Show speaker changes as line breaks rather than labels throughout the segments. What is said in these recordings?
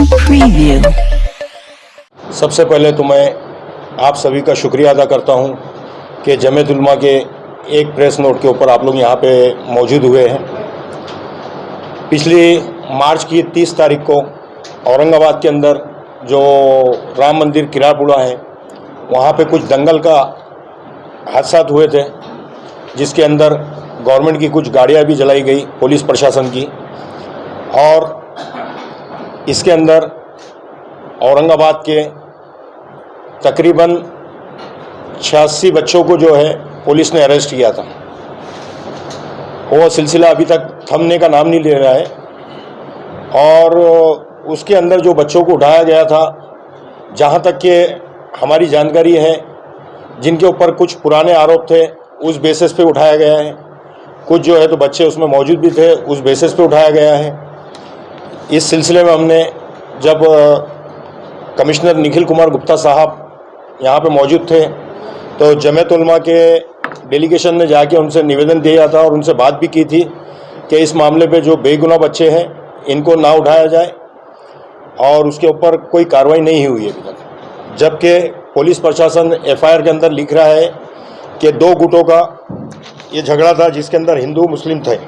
Preview.
सबसे पहले तो मैं आप सभी का शुक्रिया अदा करता हूं कि जमीयत उलमा के एक प्रेस नोट के ऊपर आप लोग यहां पे मौजूद हुए हैं। पिछली मार्च की 30 तारीख को औरंगाबाद के अंदर जो राम मंदिर किरापुड़ा है वहां पे कुछ दंगल का हादसा हुए थे, जिसके अंदर गवर्नमेंट की कुछ गाड़ियां भी जलाई गई, पुलिस प्रशासन की। और इसके अंदर औरंगाबाद के तकरीबन 86 बच्चों को जो है पुलिस ने अरेस्ट किया था। वो सिलसिला अभी तक थमने का नाम नहीं ले रहा है। और उसके अंदर जो बच्चों को उठाया गया था, जहाँ तक कि हमारी जानकारी है, जिनके ऊपर कुछ पुराने आरोप थे उस बेसिस पे उठाया गया है। कुछ जो है तो बच्चे उसमें मौजूद भी थे, उस बेसिस पे उठाया गया है। इस सिलसिले में हमने जब कमिश्नर निखिल कुमार गुप्ता साहब यहाँ पे मौजूद थे तो जमीयत उलमा के डेलीगेशन ने जाके उनसे निवेदन दिया था और उनसे बात भी की थी कि इस मामले पे जो बेगुनाह बच्चे हैं इनको ना उठाया जाए, और उसके ऊपर कोई कार्रवाई नहीं हुई है अभी तक। जबकि पुलिस प्रशासन एफआईआर के अंदर लिख रहा है कि 2 गुटों का ये झगड़ा था, जिसके अंदर हिंदू मुस्लिम थे।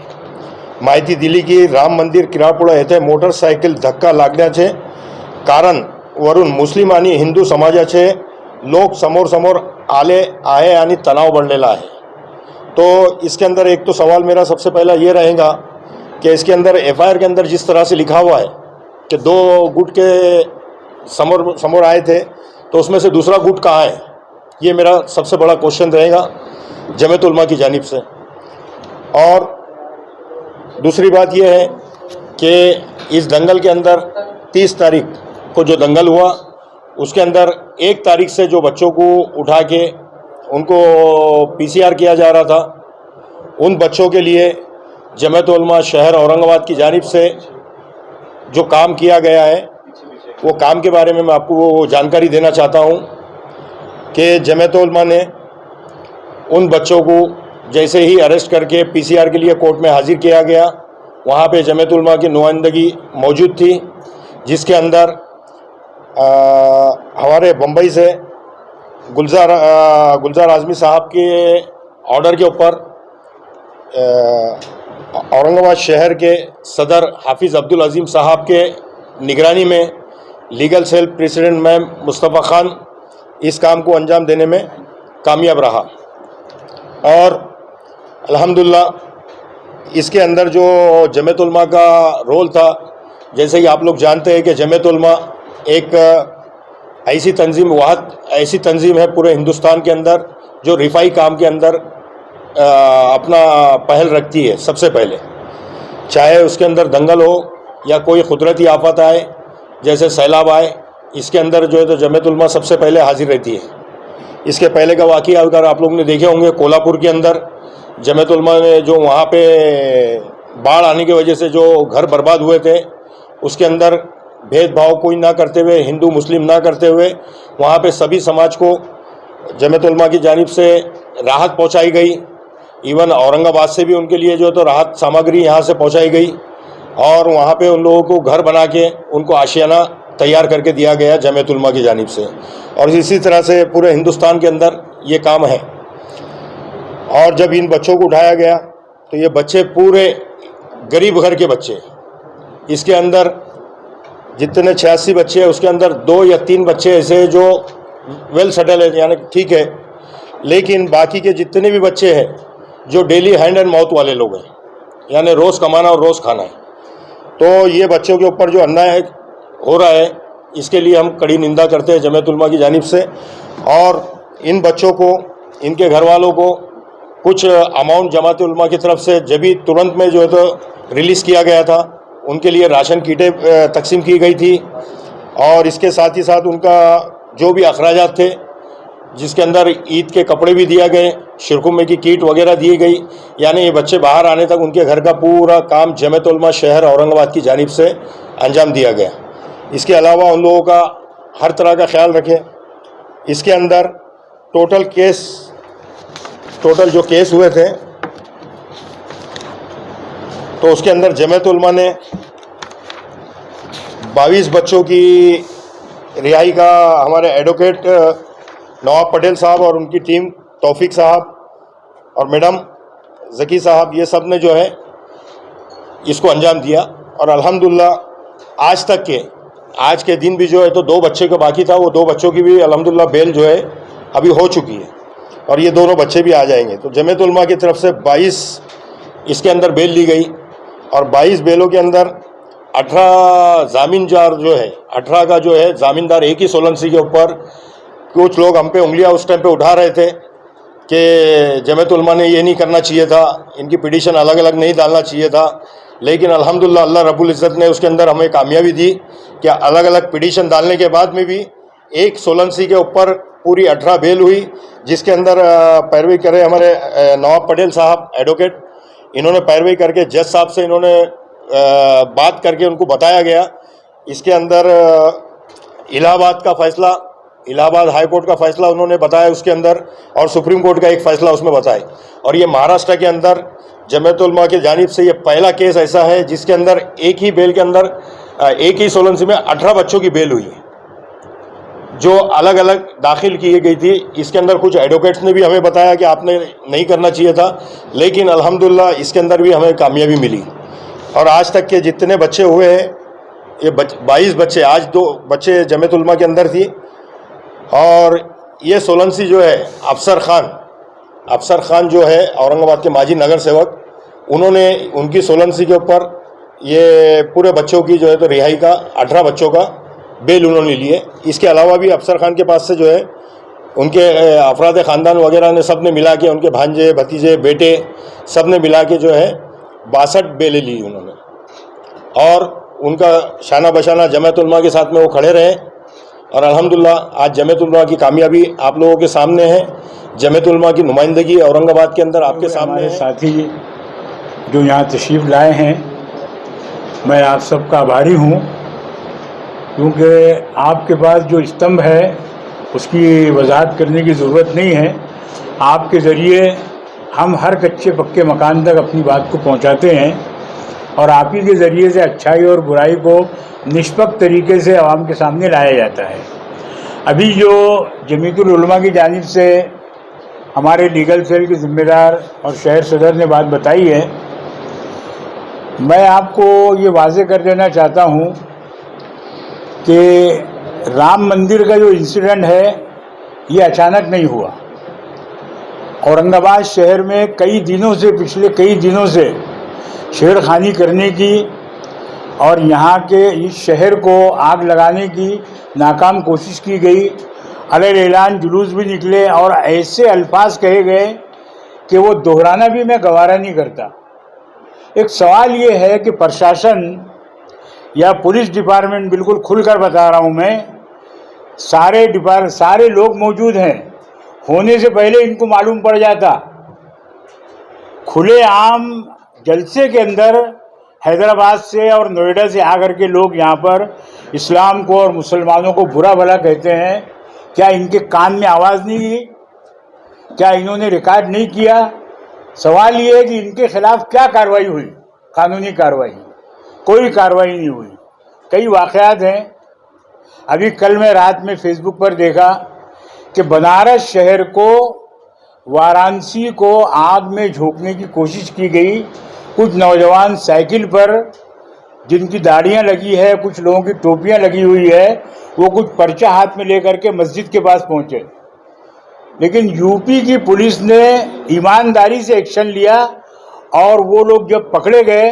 माहिती दिली की राम मंदिर किरापुड़ा येथे मोटरसायकल धक्का लागण्याचे कारण वरून मुस्लिम आणि हिंदू समाजाचे लोक समोर आले आहे आणि तणाव बढ़लेला है। तो इसके अंदर एक तो सवाल मेरा सबसे पहला ये रहेगा कि इसके अंदर एफआईआर के अंदर जिस तरह से लिखा हुआ है कि 2 गुट के समोर आए थे, तो उसमें से दूसरा गुट कहाँ है, ये मेरा सबसे बड़ा क्वेश्चन रहेगा जमीयत उलमा की जानिब से। और दूसरी बात यह है कि इस दंगल के अंदर 30 तारीख को जो दंगल हुआ, उसके अंदर 1 तारीख से जो बच्चों को उठा के उनको पीसीआर किया जा रहा था, उन बच्चों के लिए जमीयत उलमा शहर औरंगाबाद की जानिब से जो काम किया गया है, वो काम के बारे में मैं आपको वो जानकारी देना चाहता हूँ कि जमीयत उलमा ने उन बच्चों को जैसे ही अरेस्ट करके पीसीआर के लिए कोर्ट में हाजिर किया गया, वहाँ पे जमीयत उलमा की नुमाइंदगी मौजूद थी, जिसके अंदर हमारे बम्बई से गुलजार आज़मी साहब के ऑर्डर के ऊपर औरंगाबाद शहर के सदर हाफिज़ अब्दुल अजीम साहब के निगरानी में legal cell president ma'am Mustafa Khan इस काम को अंजाम देने में कामयाब रहा। और अल्हम्दुलिल्लाह इसके अंदर जो जमीयत उलमा का रोल था, जैसे ही आप लोग जानते हैं कि जमीयत उलमा एक ऐसी तंजीम है पूरे हिंदुस्तान के अंदर जो रिफाई काम के अंदर अपना पहल रखती है। सबसे पहले चाहे उसके अंदर दंगल हो या कोई कुदरती आफत आए, जैसे सैलाब आए, इसके अंदर जो है तो जमीयत उलमा सबसे पहले हाजिर रहती है। इसके पहले का वाक़या अगर आप लोगों ने देखे होंगे, कोल्हापुर के अंदर जमीयत उलमा ने जो वहाँ पे बाढ़ आने की वजह से जो घर बर्बाद हुए थे, उसके अंदर भेदभाव कोई ना करते हुए, हिंदू मुस्लिम ना करते हुए, वहाँ पे सभी समाज को जमीयत उलमा की जानिब से राहत पहुँचाई गई। इवन औरंगाबाद से भी उनके लिए जो तो राहत सामग्री यहाँ से पहुँचाई गई, और वहाँ पे उन लोगों को घर बना के उनको आशियाना तैयार करके दिया गया जमीयत उलमा की जानिब से। और इसी तरह से पूरे हिंदुस्तान के अंदर ये काम है। और जब इन बच्चों को उठाया गया तो ये बच्चे पूरे गरीब घर के बच्चे, इसके अंदर जितने 86 बच्चे हैं उसके अंदर 2 या 3 बच्चे ऐसे जो वेल सेटल है, यानी ठीक है, लेकिन बाकी के जितने भी बच्चे हैं जो डेली हैंड एंड माउथ वाले लोग हैं, यानी रोज़ कमाना और रोज़ खाना है, तो ये बच्चों के ऊपर जो अन्याय हो रहा है, इसके लिए हम कड़ी निंदा करते हैं जमीयत उलमा की जानिब से। और इन बच्चों को, इनके घर वालों को कुछ अमाउंट जमात उलमा की तरफ से जब भी तुरंत में जो है तो रिलीज़ किया गया था, उनके लिए राशन किटें तकसीम की गई थी। और इसके साथ ही साथ उनका जो भी अखराजात थे, जिसके अंदर ईद के कपड़े भी दिया गए, शिरकुमे की किट वगैरह दी गई, यानी ये बच्चे बाहर आने तक उनके घर का पूरा काम जमीयत उलमा शहर औरंगाबाद की जानिब से अंजाम दिया गया। इसके अलावा उन लोगों का हर तरह का ख्याल रखें। इसके अंदर टोटल जो केस हुए थे, तो उसके अंदर जमीयत उलमा ने 22 बच्चों की रिहाई का हमारे एडवोकेट नवाब पटेल साहब और उनकी टीम, तौफीक साहब और मैडम ज़की साहब, ये सब ने जो है इसको अंजाम दिया। और अल्हम्दुलिल्लाह आज के दिन भी जो है तो 2 बच्चे का बाकी था, वो 2 बच्चों की भी अल्हम्दुलिल्लाह बेल जो है अभी हो चुकी है और ये दोनों बच्चे भी आ जाएंगे। तो जमीयत उलमा की तरफ से 22 इसके अंदर बेल ली गई और 22 बेलों के अंदर 18 जामीनदार जो है, 18 का जो है जामीनदार एक ही सोलंसी के ऊपर। कुछ लोग हम पे उंगलियां उस टाइम पे उठा रहे थे कि जमीयत उलमा ने ये नहीं करना चाहिए था, इनकी पिटीशन अलग अलग नहीं डालना चाहिए था, लेकिन अल्हम्दुलिल्लाह अल्लाह रब्बुल इज़्ज़त ने उसके अंदर हमें कामयाबी दी कि अलग अलग पिटीशन डालने के बाद में भी एक सोलंसी के ऊपर पूरी 18 बेल हुई, जिसके अंदर पैरवी करे हमारे नवाब पटेल साहब एडवोकेट। इन्होंने पैरवी करके जज साहब से इन्होंने बात करके उनको बताया गया। इसके अंदर इलाहाबाद का फ़ैसला, इलाहाबाद हाई कोर्ट का फ़ैसला उन्होंने बताया उसके अंदर, और सुप्रीम कोर्ट का एक फ़ैसला उसमें बताए। और ये महाराष्ट्र के अंदर जमीयत उलमा की जानिब से ये पहला केस ऐसा है जिसके अंदर एक ही बेल के अंदर एक ही सोलंसी में 18 बच्चों की बेल हुई है जो अलग अलग दाखिल की गई थी। इसके अंदर कुछ एडवोकेट्स ने भी हमें बताया कि आपने नहीं करना चाहिए था, लेकिन अल्हम्दुलिल्लाह इसके अंदर भी हमें कामयाबी मिली। और आज तक के जितने बच्चे हुए हैं ये 22 बच्चे, आज 2 बच्चे जमीयत उलमा के अंदर थी। और ये सोलंसी जो है अफसर खान जो है औरंगाबाद के माजी नगर सेवक, उन्होंने उनकी सोलंसी के ऊपर ये पूरे बच्चों की जो है तो रिहाई का 18 बच्चों का बेल उन्होंने लिए। इसके अलावा भी अफसर खान के पास से जो है उनके अफराद ख़ानदान वगैरह ने सब ने मिला के, उनके भांजे भतीजे बेटे सब ने मिला के जो है 62 बेलें ली उन्होंने। और उनका शाना बशाना जमीयत उलमा के साथ में वो खड़े रहे। और अल्हम्दुलिल्लाह आज जमीयत उलमा की कामयाबी आप लोगों के सामने है। जमीयत उलमा की नुमाइंदगी औरंगाबाद के अंदर आपके सामने है।
साथी जो यहाँ तशरीफ़ लाए हैं, मैं आप सबका आभारी हूँ, क्योंकि आपके पास जो स्तंभ है उसकी वजाहत करने की ज़रूरत नहीं है। आपके ज़रिए हम हर कच्चे पक्के मकान तक अपनी बात को पहुँचाते हैं और आप ही के ज़रिए से अच्छाई और बुराई को निष्पक्ष तरीके से आवाम के सामने लाया जाता है। अभी जो जमीयतुल उलमा की जानिब से हमारे लीगल सेल के ज़िम्मेदार और शहर सदर ने बात बताई है, मैं आपको ये वाज़े कर देना चाहता हूँ कि राम मंदिर का जो इंसिडेंट है ये अचानक नहीं हुआ। औरंगाबाद शहर में पिछले कई दिनों से छेड़खानी करने की और यहाँ के इस शहर को आग लगाने की नाकाम कोशिश की गई। अलग ऐलान जुलूस भी निकले और ऐसे अल्फाज कहे गए कि वो दोहराना भी मैं गवारा नहीं करता। एक सवाल ये है कि प्रशासन या पुलिस डिपार्टमेंट, बिल्कुल खुलकर बता रहा हूँ मैं, सारे लोग मौजूद हैं, होने से पहले इनको मालूम पड़ जाता। खुले आम जलसे के अंदर हैदराबाद से और नोएडा से आकर के लोग यहाँ पर इस्लाम को और मुसलमानों को बुरा भला कहते हैं। क्या इनके कान में आवाज़ नहीं गई? क्या इन्होंने रिकॉर्ड नहीं किया? सवाल ये है कि इनके खिलाफ क्या कार्रवाई हुई? कानूनी कार्रवाई? कोई कार्रवाई नहीं हुई। कई वाक़यात हैं। अभी कल मैं रात में फेसबुक पर देखा कि बनारस शहर को, वाराणसी को आग में झोंकने की कोशिश की गई। कुछ नौजवान साइकिल पर, जिनकी दाढ़ियां लगी है, कुछ लोगों की टोपियां लगी हुई है, वो कुछ पर्चा हाथ में लेकर के मस्जिद के पास पहुंचे। लेकिन यूपी की पुलिस ने ईमानदारी से एक्शन लिया और वो लोग जब पकड़े गए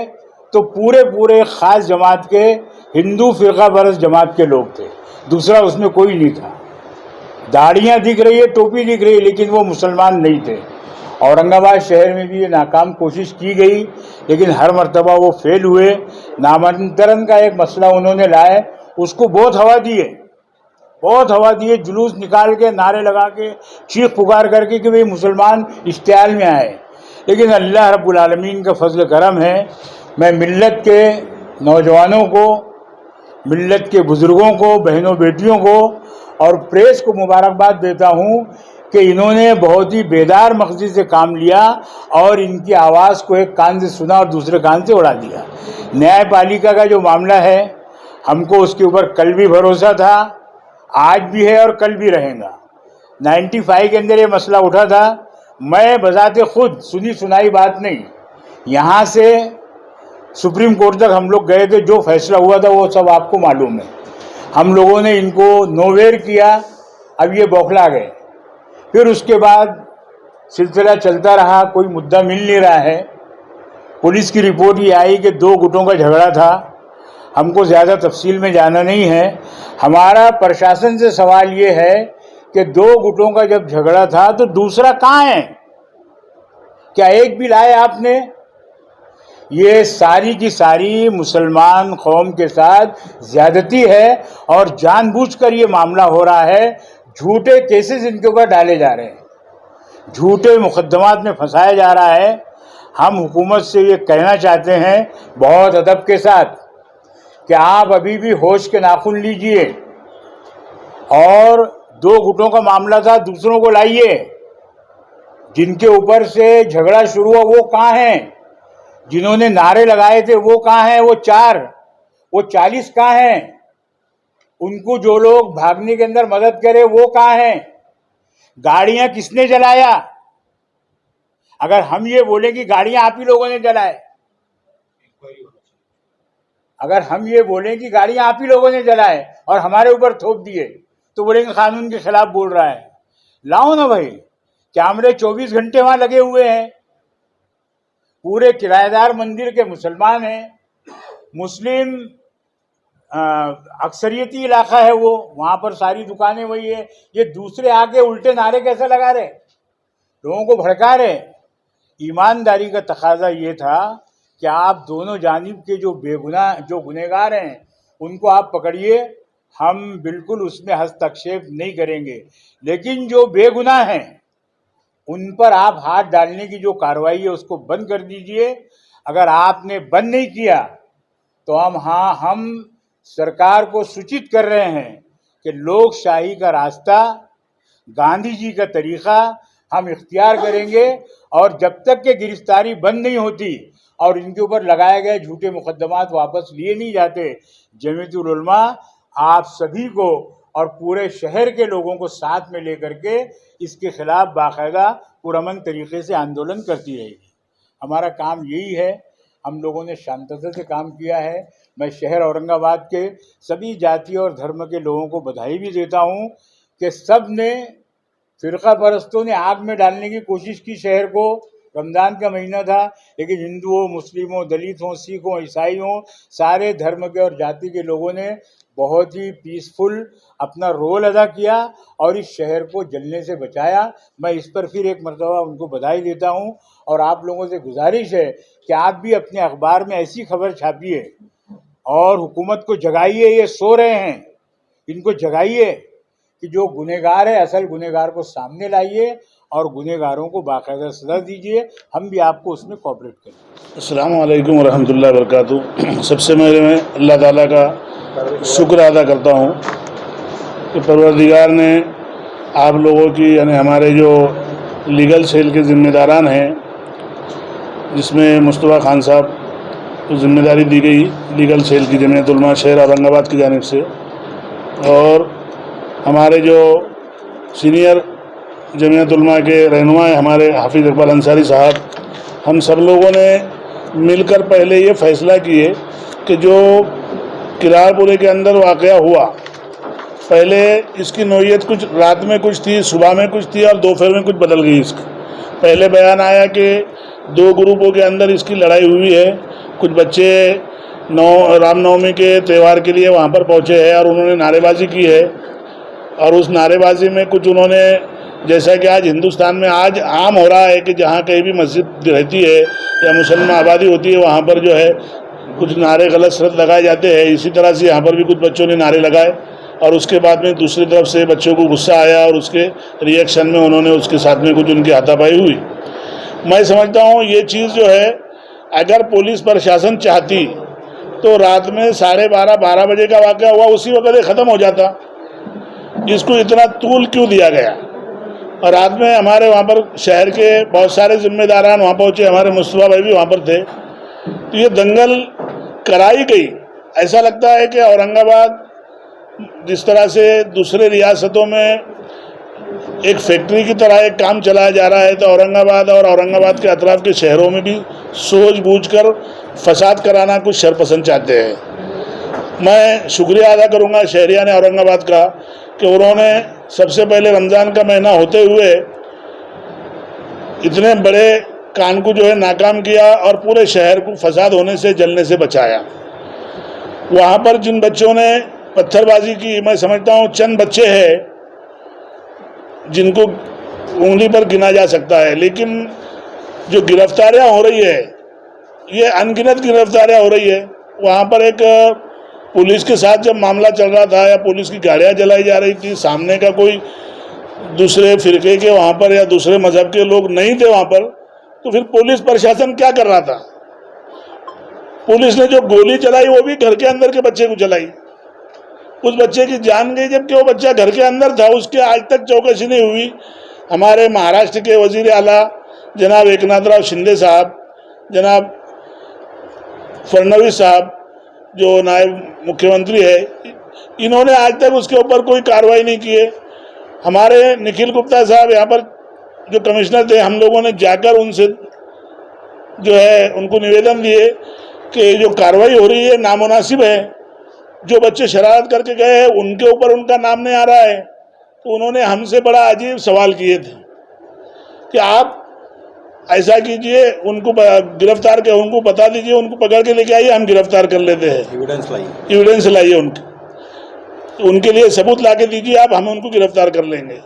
तो पूरे ख़ास जमात के, हिंदू फ़िरका परस्त जमात के लोग थे, दूसरा उसमें कोई नहीं था। दाढ़ियाँ दिख रही है, टोपी दिख रही है, लेकिन वो मुसलमान नहीं थे। औरंगाबाद शहर में भी ये नाकाम कोशिश की गई, लेकिन हर मर्तबा वो फेल हुए। नामांतरण का एक मसला उन्होंने लाया, उसको बहुत हवा दिए, जुलूस निकाल के, नारे लगा के, चीख पुकार करके कि भाई मुसलमान इश्तियाल में आए। लेकिन अल्लाह रब्बुल आलमीन का फजल करम है, मैं मिल्लत के नौजवानों को, मिल्लत के बुज़ुर्गों को, बहनों बेटियों को और प्रेस को मुबारकबाद देता हूँ कि इन्होंने बहुत ही बेदार मगज़ी से काम लिया और इनकी आवाज़ को एक कान से सुना और दूसरे कान से उड़ा दिया। न्यायपालिका का जो मामला है, हमको उसके ऊपर कल भी भरोसा था, आज भी है और कल भी रहेगा। 95 के अंदर ये मसला उठा था। मैं बजाते खुद सुनी सुनाई बात नहीं, यहाँ से सुप्रीम कोर्ट तक हम लोग गए थे, जो फैसला हुआ था वो सब आपको मालूम है। हम लोगों ने इनको नोवेयर किया, अब ये बौखला गए। फिर उसके बाद सिलसिला चलता रहा, कोई मुद्दा मिल नहीं रहा है। पुलिस की रिपोर्ट ये आई कि 2 गुटों का झगड़ा था। हमको ज़्यादा तफसील में जाना नहीं है। हमारा प्रशासन से सवाल ये है कि 2 गुटों का जब झगड़ा था तो दूसरा कहाँ है? क्या एक भी लाए आपने? ये सारी की सारी मुसलमान कौम के साथ ज्यादती है और जानबूझकर ये मामला हो रहा है। झूठे केसेस इनके ऊपर डाले जा रहे हैं, झूठे मुकदमात में फंसाया जा रहा है। हम हुकूमत से ये कहना चाहते हैं बहुत अदब के साथ कि आप अभी भी होश के नाखून लीजिए और 2 गुटों का मामला था, दूसरों को लाइए। जिनके ऊपर से झगड़ा शुरू हुआ वो कहाँ हैं? जिन्होंने नारे लगाए थे वो कहाँ हैं? वो 4, वो 40 कहाँ हैं? उनको जो लोग भागने के अंदर मदद करे वो कहाँ हैं? गाड़ियां किसने जलाया? अगर हम ये बोले कि गाड़ियां आप ही लोगों ने जलाए, अगर हम ये बोलें कि गाड़ियां आप ही लोगों ने जलाए और हमारे ऊपर थोप दिए, तो बोलेंगे कानून के खिलाफ बोल रहा है। लाओ ना भाई, कैमरे 24 घंटे वहां लगे हुए हैं। पूरे किराएदार मंदिर के मुसलमान हैं, मुस्लिम अक्सरियती इलाका है वो, वहां पर सारी दुकानें वही है। ये दूसरे आके उल्टे नारे कैसे लगा रहे, लोगों को भड़का रहे? ईमानदारी का तकाजा ये था कि आप दोनों जानिब के जो बेगुनाह, जो गुनहगार हैं, उनको आप पकड़िए। हम बिल्कुल उसमें हस्तक्षेप नहीं करेंगे, लेकिन जो बेगुनाह हैं उन पर आप हाथ डालने की जो कार्रवाई है उसको बंद कर दीजिए। अगर आपने बंद नहीं किया तो हम सरकार को सूचित कर रहे हैं कि लोकशाही का रास्ता, गांधी जी का तरीका हम इख्तियार करेंगे। और जब तक के गिरफ्तारी बंद नहीं होती और इनके ऊपर लगाए गए झूठे मुकदमात वापस लिए नहीं जाते, जमीयतुल उलमा आप सभी को और पूरे शहर के लोगों को साथ में लेकर के इसके खिलाफ बाकायदा पुरअमन तरीके से आंदोलन करती रहेगी। हमारा काम यही है। हम लोगों ने शांतता से काम किया है। मैं शहर औरंगाबाद के सभी जाति और धर्म के लोगों को बधाई भी देता हूँ कि सब ने, फिरका परस्तों ने आग में डालने की कोशिश की शहर को। रमज़ान का महीना था, लेकिन हिंदुओं, मुस्लिमों, दलितों, सिखों, ईसाइयों, सारे धर्म के और जाति के लोगों ने बहुत ही पीसफुल अपना रोल अदा किया और इस शहर को जलने से बचाया। मैं इस पर फिर एक मरतबा उनको बधाई देता हूं और आप लोगों से गुजारिश है कि आप भी अपने अखबार में ऐसी खबर छापिए और हुकूमत को जगाइए। ये सो रहे हैं, इनको जगाइए कि जो गुनहगार है, असल गुनहगार को सामने लाइए और गुनहगारों को बाकायदा सज़ा दीजिए। हम भी आपको उसमें कोऑपरेट करें।
अस्सलाम वालेकुम वरहमतुल्लाहि वबरकातुहू। सबसे पहले मैं अल्लाह ताला का शुक्र अदा करता हूँ कि परवरदिगार ने आप लोगों की, यानी हमारे जो लीगल सेल के ज़िम्मेदारान हैं, जिसमें मुस्तफ़ा खान साहब को ज़िम्मेदारी दी गई लीगल सेल की जमीयत उलमा शहर औरंगाबाद की जानिब से, और हमारे जो सीनियर जमीयत उलमा के रहनुमा हमारे हाफिज़ इकबाल अंसारी साहब, हम सब लोगों ने मिलकर पहले ये फ़ैसला किए कि जो किरारपुरे के अंदर वाक़या हुआ, पहले इसकी नौइयत कुछ रात में कुछ थी, सुबह में कुछ थी और दोपहर में कुछ बदल गई इसकी। पहले बयान आया कि 2 ग्रुपों के अंदर इसकी लड़ाई हुई है। कुछ बच्चे रामनवमी के त्यौहार के लिए वहाँ पर पहुँचे हैं और उन्होंने नारेबाजी की है, और उस नारेबाजी में कुछ उन्होंने, जैसा कि आज हिंदुस्तान में आज आम हो रहा है कि जहाँ कहीं भी मस्जिद रहती है या मुसलमान आबादी होती है वहाँ पर जो है कुछ नारे गलत सलत लगाए जाते हैं, इसी तरह से यहाँ पर भी कुछ बच्चों ने नारे लगाए और उसके बाद में दूसरी तरफ से बच्चों को गुस्सा आया और उसके रिएक्शन में उन्होंने उसके साथ में कुछ उनकी हाथापाई हुई। मैं समझता हूँ ये चीज़ जो है, अगर पुलिस प्रशासन चाहती तो रात में 12:30 बजे का वाक़या हुआ उसी वक्त ये ख़त्म हो जाता। इसको इतना तूल क्यों दिया गया? और रात में हमारे वहाँ पर शहर के बहुत सारे जिम्मेदारान वहाँ पहुँचे, हमारे मुस्तफ़ा भाई भी वहाँ पर थे। तो ये दंगल कराई गई ऐसा लगता है कि औरंगाबाद जिस तरह से दूसरे रियासतों में एक फैक्ट्री की तरह एक काम चलाया जा रहा है, तो औरंगाबाद और औरंगाबाद के अतराफ के शहरों में भी सूझबूझकर फसाद कराना कुछ शरपसंद चाहते हैं। मैं शुक्रिया अदा करूंगा शहरियान औरंगाबाद का कि उन्होंने सबसे पहले रमज़ान का महीना होते हुए इतने बड़े कांड को जो है नाकाम किया और पूरे शहर को फसाद होने से, जलने से बचाया। वहाँ पर जिन बच्चों ने पत्थरबाजी की, मैं समझता हूँ चंद बच्चे हैं जिनको उंगली पर गिना जा सकता है, लेकिन जो गिरफ्तारियां हो रही है ये अनगिनत गिरफ्तारियां हो रही है। वहाँ पर एक पुलिस के साथ जब मामला चल रहा था या पुलिस की गाड़ियां जलाई जा रही थी, सामने का कोई दूसरे फिरके के वहाँ पर या दूसरे मजहब के लोग नहीं थे वहाँ पर, तो फिर पुलिस प्रशासन क्या कर रहा था? पुलिस ने जो गोली चलाई वो भी घर के अंदर के बच्चे को चलाई। उस बच्चे की जान गई, जबकि वो बच्चा घर के अंदर था। उसके आज तक चौकसी नहीं हुई। हमारे महाराष्ट्र के वजीर आला जनाब एकनाथराव शिंदे साहब, जनाब फडणवीस साहब जो नायब मुख्यमंत्री है, इन्होंने आज तक उसके ऊपर कोई कार्रवाई नहीं की है। हमारे निखिल गुप्ता साहब यहाँ पर जो कमिश्नर थे, हम लोगों ने जाकर उनसे जो है उनको निवेदन दिए कि जो कार्रवाई हो रही है नामुनासिब है। जो बच्चे शरारत करके गए हैं उनके ऊपर उनका नाम नहीं आ रहा है। तो उन्होंने हमसे बड़ा अजीब सवाल किए थे कि आप ऐसा कीजिए, उनको गिरफ्तार कर, उनको बता दीजिए, उनको पकड़ के लेके आइए, हम गिरफ्तार कर लेते हैं। एविडेंस लाइए उनके लिए सबूत ला के दीजिए आप, हम उनको गिरफ्तार कर लेंगे।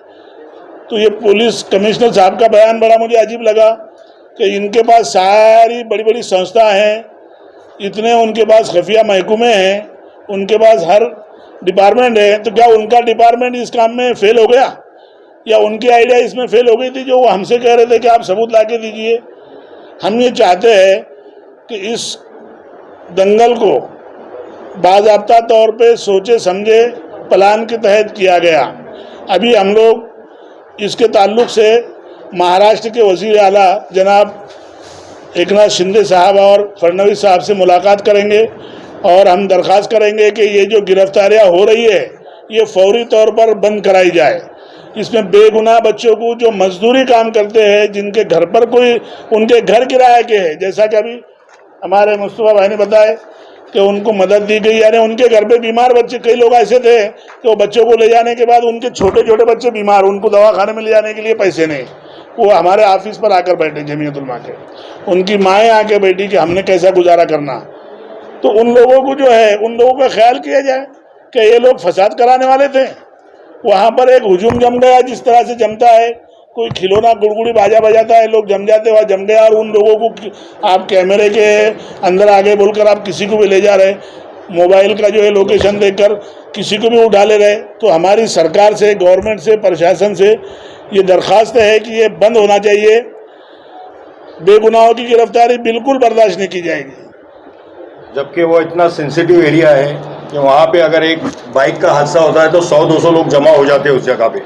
तो ये पुलिस कमिश्नर साहब का बयान बड़ा मुझे अजीब लगा कि इनके पास सारी बड़ी बड़ी संस्था हैं, इतने उनके पास खुफिया महकमे हैं, उनके पास हर डिपार्टमेंट है, तो क्या उनका डिपार्टमेंट इस काम में फेल हो गया या उनकी आइडिया इसमें फेल हो गई थी जो वो हमसे कह रहे थे कि आप सबूत ला के दीजिए? हम ये चाहते हैं कि इस दंगल को बाज़ाब्ता तौर पे सोचे समझे प्लान के तहत किया गया। अभी हम लोग इसके ताल्लुक से महाराष्ट्र के वज़ीर आला जनाब एकनाथ शिंदे साहब और फडणवीस साहब से मुलाकात करेंगे और हम दरख्वास्त करेंगे कि ये जो गिरफ्तारियां हो रही है ये फौरी तौर पर बंद कराई जाए। इसमें बेगुनाह बच्चों को जो मजदूरी काम करते हैं, जिनके घर पर कोई उनके घर किराए के है, जैसा कि अभी हमारे मुस्तफा भाई ने बताया कि उनको मदद दी गई, यानी उनके घर पे बीमार बच्चे, कई लोग ऐसे थे कि वो बच्चों को ले जाने के बाद उनके छोटे छोटे बच्चे बीमार, उनको दवाखाने में ले जाने के लिए पैसे नहीं, वो हमारे ऑफिस पर आकर बैठे जमीयत उलमा के, उनकी माएँ आके बैठी कि हमने कैसा गुजारा करना। तो उन लोगों को जो है, उन लोगों का ख्याल किया जाए कि ये लोग फसाद कराने वाले थे। वहाँ पर एक हुजूम जम गया, जिस तरह से जमता है कोई खिलौना गुड़गुड़ी बाजा बजाता है, लोग जम जाते, वहाँ जम गया। और उन लोगों को आप कैमरे के अंदर आगे बोलकर आप किसी को भी ले जा रहे, मोबाइल का जो है लोकेशन देखकर किसी को भी उठा ले रहे। तो हमारी सरकार से, गवर्नमेंट से, प्रशासन से ये दरख्वास्त है कि ये बंद होना चाहिए। बेगुनाहों की गिरफ्तारी बिल्कुल बर्दाश्त नहीं की जाएगी।
जबकि वो इतना सेंसिटिव एरिया है कि वहाँ पे अगर एक बाइक का हादसा होता है तो 100-200 लोग जमा हो जाते हैं उस जगह पे,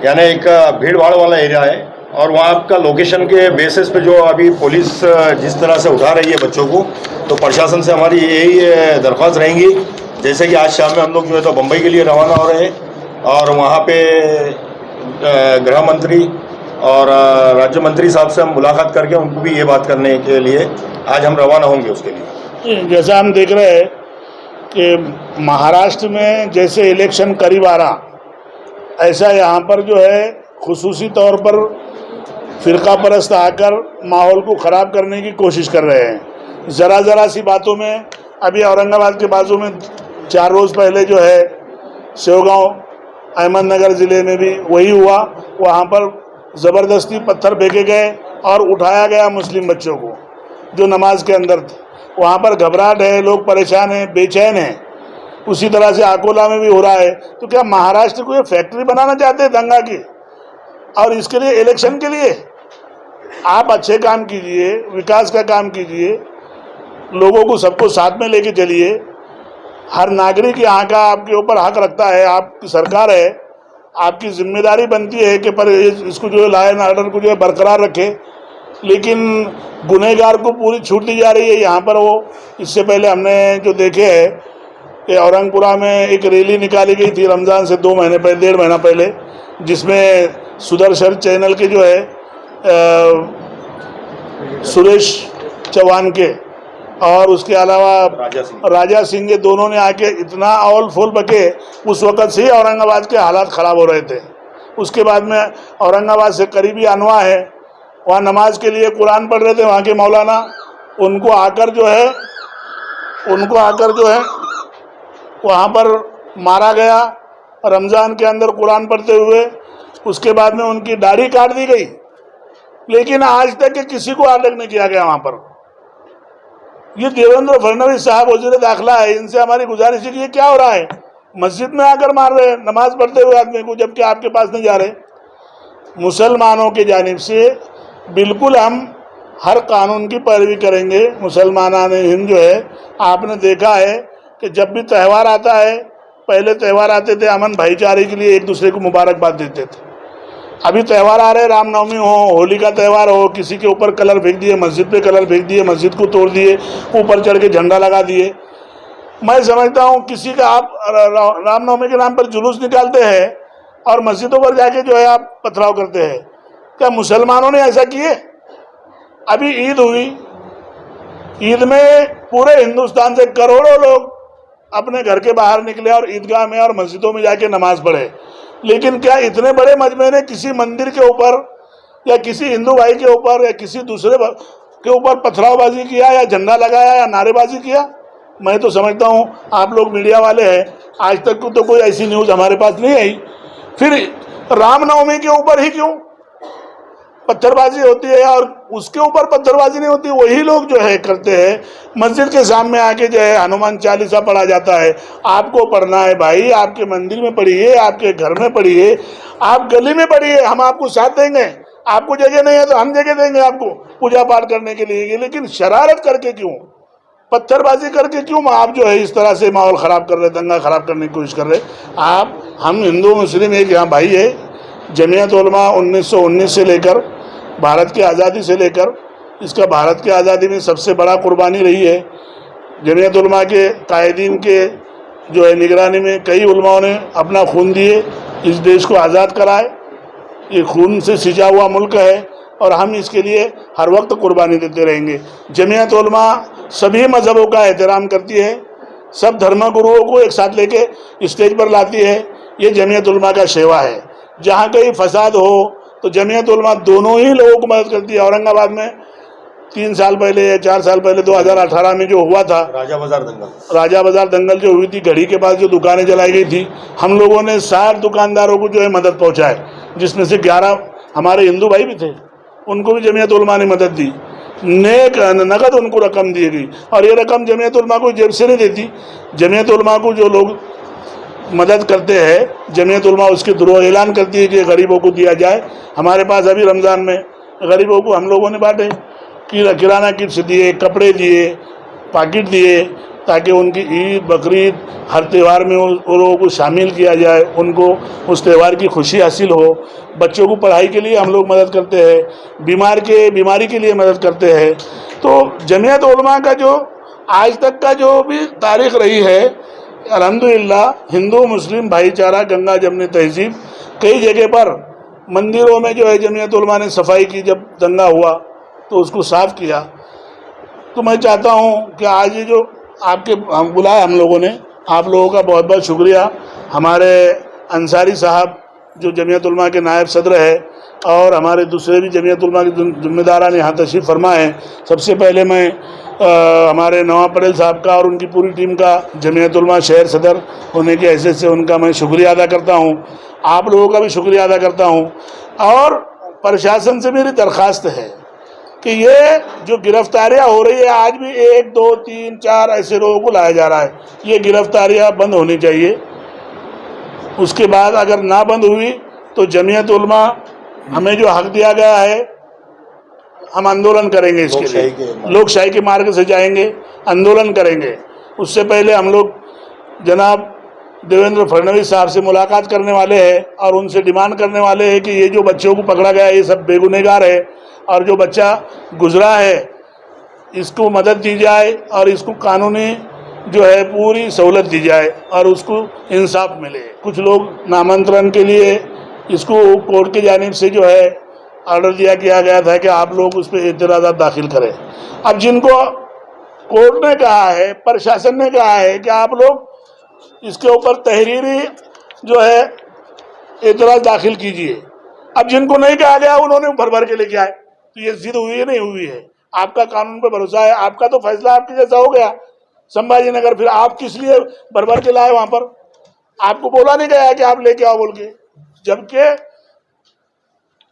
यानी एक भीड़ भाड़ वाला एरिया है। और वहाँ का लोकेशन के बेसिस पे जो अभी पुलिस जिस तरह से उठा रही है बच्चों को, तो प्रशासन से हमारी यही दरख्वास्त रहेंगी, जैसे कि आज शाम में हम लोग जो है तो बम्बई के लिए रवाना हो रहे हैं और वहाँ पे गृह मंत्री और राज्य मंत्री साहब से हम मुलाकात करके उनको भी ये बात करने के लिए आज हम रवाना होंगे उसके लिए।
जैसा हम देख रहे हैं कि महाराष्ट्र में जैसे इलेक्शन करीब आ रहा, ऐसा यहाँ पर जो है खुसूसी तौर पर फ़िरका परस्त आकर माहौल को ख़राब करने की कोशिश कर रहे हैं। ज़रा सी बातों में, अभी औरंगाबाद के बाजू में 4 रोज़ पहले जो है सेवगांव अहमदनगर ज़िले में भी वही हुआ। वहाँ पर ज़बरदस्ती पत्थर फेंके गए और उठाया गया मुस्लिम बच्चों को जो नमाज के अंदर थे। वहाँ पर घबराहट है, लोग परेशान हैं, बेचैन हैं। उसी तरह से अकोला में भी हो रहा है। तो क्या महाराष्ट्र को ये फैक्ट्री बनाना चाहते हैं दंगा की? और इसके लिए, इलेक्शन के लिए आप अच्छे काम कीजिए, विकास का काम कीजिए, लोगों को सबको साथ में लेके चलिए। हर नागरिक यहाँ का आपके ऊपर हक रखता है, आपकी सरकार है, आपकी जिम्मेदारी बनती है कि पर इसको जो है लॉ एंड ऑर्डर को जो है बरकरार रखे। लेकिन गुनहगार को पूरी छूट दी जा रही है यहाँ पर। वो इससे पहले हमने जो देखे है कि औरंगपुरा में एक रैली निकाली गई थी रमज़ान से 2 महीने पहले, 1.5 महीना पहले, जिसमें सुदर्शन चैनल के जो है सुरेश चौहान के और उसके अलावा राजा सिंह के दोनों ने आके इतना औल फूल बके, उस वक़्त से ही औरंगाबाद के हालात ख़राब हो रहे थे। उसके बाद में औरंगाबाद से करीबी अनवा है, वहाँ नमाज के लिए कुरान पढ़ रहे थे वहाँ के मौलाना, उनको आकर जो है वहाँ पर मारा गया रमज़ान के अंदर कुरान पढ़ते हुए। उसके बाद में उनकी दाढ़ी काट दी गई, लेकिन आज तक के किसी को अटक नहीं किया गया वहाँ पर। ये देवेंद्र फडणवीस साहब वज़ीर दाखिला है, इनसे हमारी गुजारिश है कि ये क्या हो रहा है, मस्जिद में आकर मार रहे हैं नमाज पढ़ते हुए आदमी को, जबकि आपके पास नहीं जा रहे। मुसलमानों की जानिब से बिल्कुल हम हर कानून की पैरवी करेंगे। मुसलमानान हिंद जो है, आपने देखा है कि जब भी त्यौहार आता है, पहले त्यौहार आते थे अमन भाईचारे के लिए एक दूसरे को मुबारकबाद देते थे। अभी त्यौहार आ रहे, रामनवमी हो, होली का त्यौहार हो, किसी के ऊपर कलर फेंक दिए, मस्जिद पे कलर फेंक दिए, मस्जिद को तोड़ दिए, ऊपर चढ़ के झंडा लगा दिए। मैं समझता हूँ किसी का आप रामनवमी के नाम पर जुलूस निकालते हैं और मस्जिदों पर जाके जो है आप पथराव करते हैं। क्या मुसलमानों ने ऐसा किए? अभी ईद हुई, ईद में पूरे हिंदुस्तान से करोड़ों लोग अपने घर के बाहर निकले और ईदगाह में और मस्जिदों में जाके नमाज पढ़े। लेकिन क्या इतने बड़े मजमे ने किसी मंदिर के ऊपर या किसी हिंदू भाई के ऊपर या किसी दूसरे के ऊपर पथरावबाजी किया या झंडा लगाया या नारेबाजी किया? मैं तो समझता हूँ आप लोग मीडिया वाले हैं, आज तक तो कोई ऐसी न्यूज़ हमारे पास नहीं आई। फिर रामनवमी के ऊपर ही क्यों पत्थरबाजी होती है और उसके ऊपर पत्थरबाजी नहीं होती? वही लोग जो है करते हैं। मस्जिद के सामने आके जो है हनुमान चालीसा पढ़ा जाता है। आपको पढ़ना है भाई, आपके मंदिर में पढ़िए, आपके घर में पढ़िए, आप गली में पढ़िए, हम आपको साथ देंगे। आपको जगह नहीं है तो हम जगह देंगे आपको पूजा पाठ करने के लिए। लेकिन शरारत करके क्यों, पत्थरबाजी करके क्यों आप जो है इस तरह से माहौल ख़राब कर रहे, दंगा ख़राब करने की कोशिश कर रहे? हम हिंदू मुस्लिम एक यहाँ भाई है। जमीयत उलमा 1919 से लेकर भारत की आज़ादी से लेकर इसका भारत की आज़ादी में सबसे बड़ा कुर्बानी रही है। जमीयत उलमा के कायदीन के जो है निगरानी में कई उलमाओं ने अपना खून दिए, इस देश को आज़ाद कराए। ये खून से सिंचा हुआ मुल्क है और हम इसके लिए हर वक्त कुर्बानी देते रहेंगे। जमीयत उलमा सभी मज़हबों का एहतराम करती है, सब धर्म गुरुओं को एक साथ लेके स्टेज पर लाती है। ये जमीयत उलमा का सेवा है। जहाँ कहीं फसाद हो तो जमीयत उलमा दोनों ही लोगों को मदद करती है। औरंगाबाद में 3 साल पहले या 4 साल पहले 2018 में जो हुआ था राजा बाजार दंगल जो हुई थी, घड़ी के पास जो दुकानें जलाई गई थी, हम लोगों ने 60 दुकानदारों को जो है मदद पहुंचाए, जिसमें से 11 हमारे हिंदू भाई भी थे, उनको भी जमीयत उलमा ने मदद दी। नकद उनको रकम दी गई और ये रकम जमीयत उलमा को जेब से नहीं देती। जमीयत उलमा को जो लोग मदद करते हैं, जमीयत उलमा उसके थ्रू ऐलान करती है कि गरीबों को दिया जाए। हमारे पास अभी रमज़ान में गरीबों को हम लोगों ने बांटे, किराना किट्स दिए, कपड़े दिए, पैकेट दिए, ताकि उनकी ईद बकरीद हर त्यौहार में उन लोगों को शामिल किया जाए, उनको उस त्यौहार की खुशी हासिल हो। बच्चों को पढ़ाई के लिए हम लोग मदद करते हैं, बीमारी के लिए मदद करते हैं। तो जमीयत उलमा का जो आज तक का जो भी तारीख़ रही है, अल्हम्दुलिल्लाह हिंदू मुस्लिम भाईचारा, गंगा जमनी तहजीब, कई जगह पर मंदिरों में जो है जमीयत उलमा ने सफाई की। जब दंगा हुआ तो उसको साफ़ किया। तो मैं चाहता हूँ कि आज ये जो आपके बुलाए हम लोगों ने, आप लोगों का बहुत बहुत शुक्रिया। हमारे अंसारी साहब जो जमीयत उलमा के नायब सदर है और हमारे दूसरे भी जमीयत उलमा के जिम्मेदारान यहाँ तशरीफ़ फरमा है। सबसे पहले मैं हमारे नवाब पटेल साहब का और उनकी पूरी टीम का जमीयत उलमा शहर सदर होने की हैसियत से उनका मैं शुक्रिया अदा करता हूँ। आप लोगों का भी शुक्रिया अदा करता हूँ। और प्रशासन से मेरी दरख्वास्त है कि ये जो गिरफ्तारियाँ हो रही है, आज भी 1, 2, 3, 4 ऐसे लोगों को लाया जा रहा है, ये गिरफ्तारियाँ बंद होनी चाहिए। उसके बाद अगर ना बंद हुई तो जमीयत उलमा हमें जो हक दिया गया है, हम आंदोलन करेंगे इसके लिए, लोकशाही के मार्ग से जाएंगे, आंदोलन करेंगे। उससे पहले हम लोग जनाब देवेंद्र फडणवीस साहब से मुलाकात करने वाले हैं और उनसे डिमांड करने वाले हैं कि ये जो बच्चों को पकड़ा गया ये सब बेगुनहगार है, और जो बच्चा गुजरा है इसको मदद दी जाए और इसको कानूनी जो है पूरी सहूलत दी जाए और उसको इंसाफ मिले। कुछ लोग नामांतरण के लिए इसको कोर्ट की जानिब से जो है ऑर्डर किया गया था कि आप लोग उस पर एतराज़ात दाखिल करें। अब जिनको कोर्ट ने कहा है, प्रशासन ने कहा है कि आप लोग इसके ऊपर तहरीरी जो है एतराज़ दाखिल कीजिए, अब जिनको नहीं कहा गया उन्होंने भर के लेके आए, तो ये जिद हुई है नहीं हुई है? आपका कानून पर भरोसा है, आपका तो फैसला आपके जैसा हो गया संभाजी नगर, फिर आप किस लिए भर के लाए? वहां पर आपको बोला नहीं गया कि आप लेके आओ बोल के, जबकि